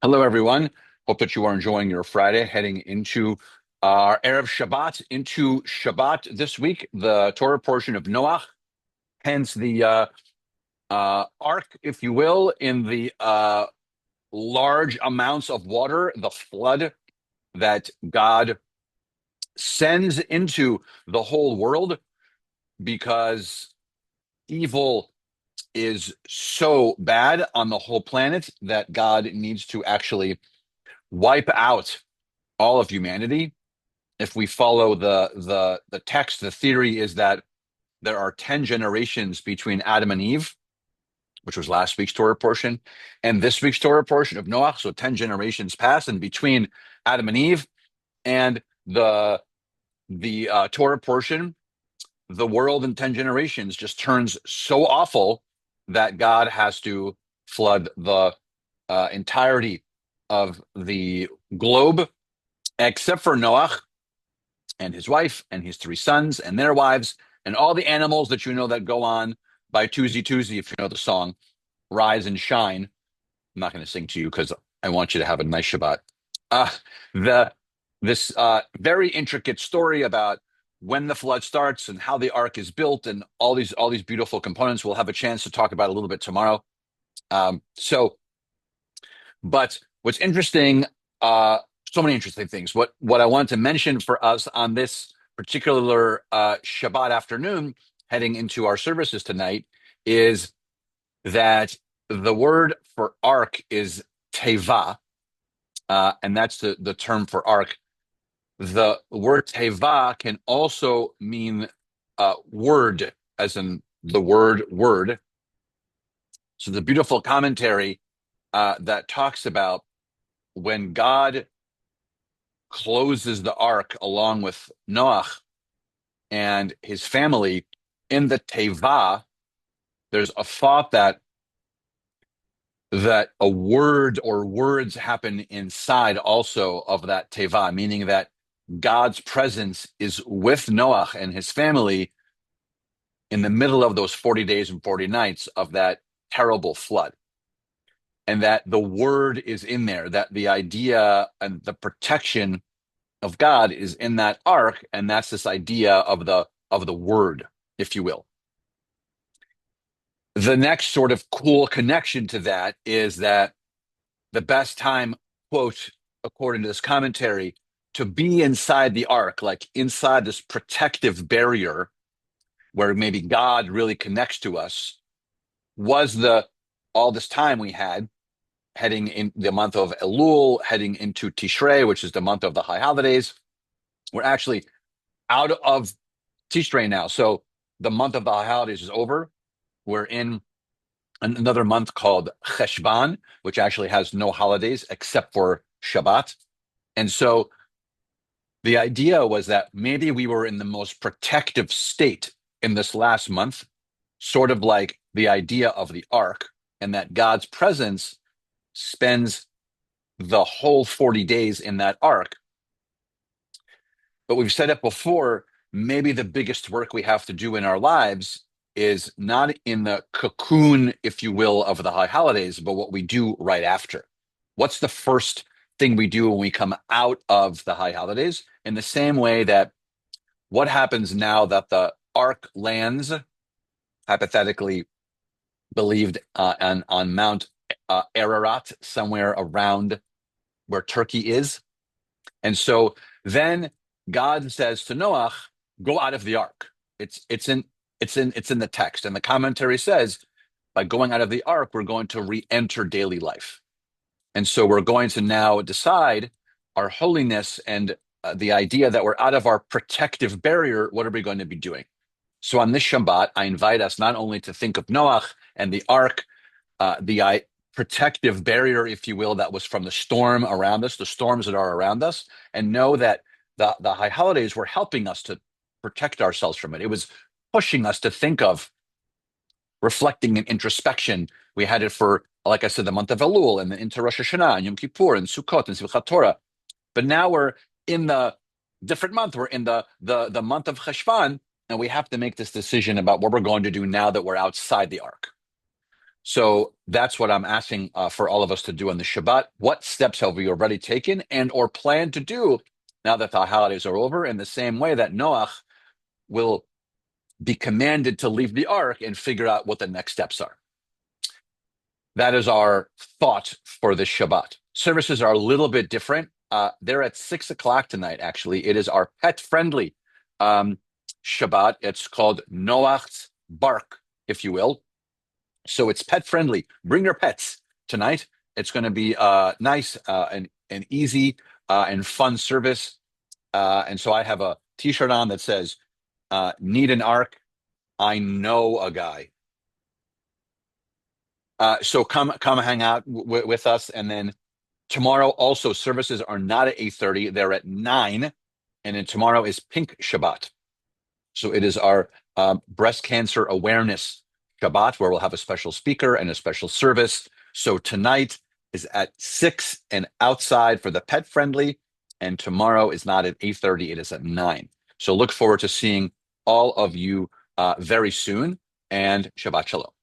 Hello, everyone. Hope that you are enjoying your Friday, heading into our Erev Shabbat, into Shabbat this week, the Torah portion of Noach, hence the ark, if you will, in the large amounts of water, the flood that God sends into the whole world because evil is so bad on the whole planet that God needs to actually wipe out all of humanity. If we follow the text, the theory is that there are 10 generations between Adam and Eve, which was last week's Torah portion, and this week's Torah portion of Noach. So 10 generations pass, and between Adam and Eve and the Torah portion, the world in 10 generations just turns so awful that God has to flood the entirety of the globe, except for Noach and his wife and his three sons and their wives and all the animals that you know that go on by Tuesday, Tuesday, if you know the song, Rise and Shine. I'm not going to sing to you because I want you to have a nice Shabbat. Uh, the this very intricate story about when the flood starts and how the ark is built and all these beautiful components we'll have a chance to talk about a little bit tomorrow. But what's interesting, so many interesting things. What I want to mention for us on this particular Shabbat afternoon, heading into our services tonight, is that the word for ark is teva, and that's the term for ark. The word teva can also mean word, as in the word. So the beautiful commentary that talks about when God closes the ark along with Noach and his family in the teva, there's a thought that a word or words happen inside also of that teva, meaning that God's presence is with Noach and his family in the middle of those 40 days and 40 nights of that terrible flood. And that the word is in there, that the idea and the protection of God is in that ark, and that's this idea of the word, if you will. The next sort of cool connection to that is that the best time, quote, according to this commentary, to be inside the ark, like inside this protective barrier where maybe God really connects to us, was the all this time we had heading in the month of Elul, heading into Tishrei, which is the month of the high holidays. We're actually out of Tishrei now. So the month of the high holidays is over. We're in another month called Cheshvan, which actually has no holidays except for Shabbat. And so the idea was that maybe we were in the most protective state in this last month, sort of like the idea of the ark, and that God's presence spends the whole 40 days in that ark. But we've said it before, maybe the biggest work we have to do in our lives is not in the cocoon, if you will, of the high holidays, but what we do right after. What's the first thing we do when we come out of the high holidays? In the same way that what happens now that the ark lands, hypothetically believed on Mount Ararat, somewhere around where Turkey is. And so then God says to Noach, "Go out of the ark." It's in the text, and the commentary says, by going out of the ark, we're going to re-enter daily life, and so we're going to now decide our holiness and the idea that we're out of our protective barrier. What are we going to be doing? So on this Shabbat, I invite us not only to think of Noach and the ark, the protective barrier, if you will, that was from the storm around us, the storms that are around us, and know that the high holidays were helping us to protect ourselves from it. It was pushing us to think of reflecting and introspection. We had it for, like I said, the month of Elul, and then into Rosh Hashanah and Yom Kippur and Sukkot and Simchat Torah. But now we're in the different month. We're in the month of Cheshvan, and we have to make this decision about what we're going to do now that we're outside the ark. So that's what I'm asking for all of us to do on the Shabbat. What steps have we already taken and or plan to do now that the holidays are over, in the same way that Noach will be commanded to leave the ark and figure out what the next steps are. That is our thought for the Shabbat. Services are a little bit different. They're at 6 o'clock tonight, actually. It is our pet-friendly Shabbat. It's called Noach's Bark, if you will. So it's pet-friendly. Bring your pets tonight. It's going to be nice and easy and fun service. And so I have a T-shirt on that says, need an ark? I know a guy. So come hang out with us. And then tomorrow also services are not at 8:30. They're at 9. And then tomorrow is Pink Shabbat. So it is our breast cancer awareness Shabbat, where we'll have a special speaker and a special service. So tonight is at 6 and outside for the pet friendly. And tomorrow is not at 8:30. It is at 9. So look forward to seeing all of you very soon. And Shabbat Shalom.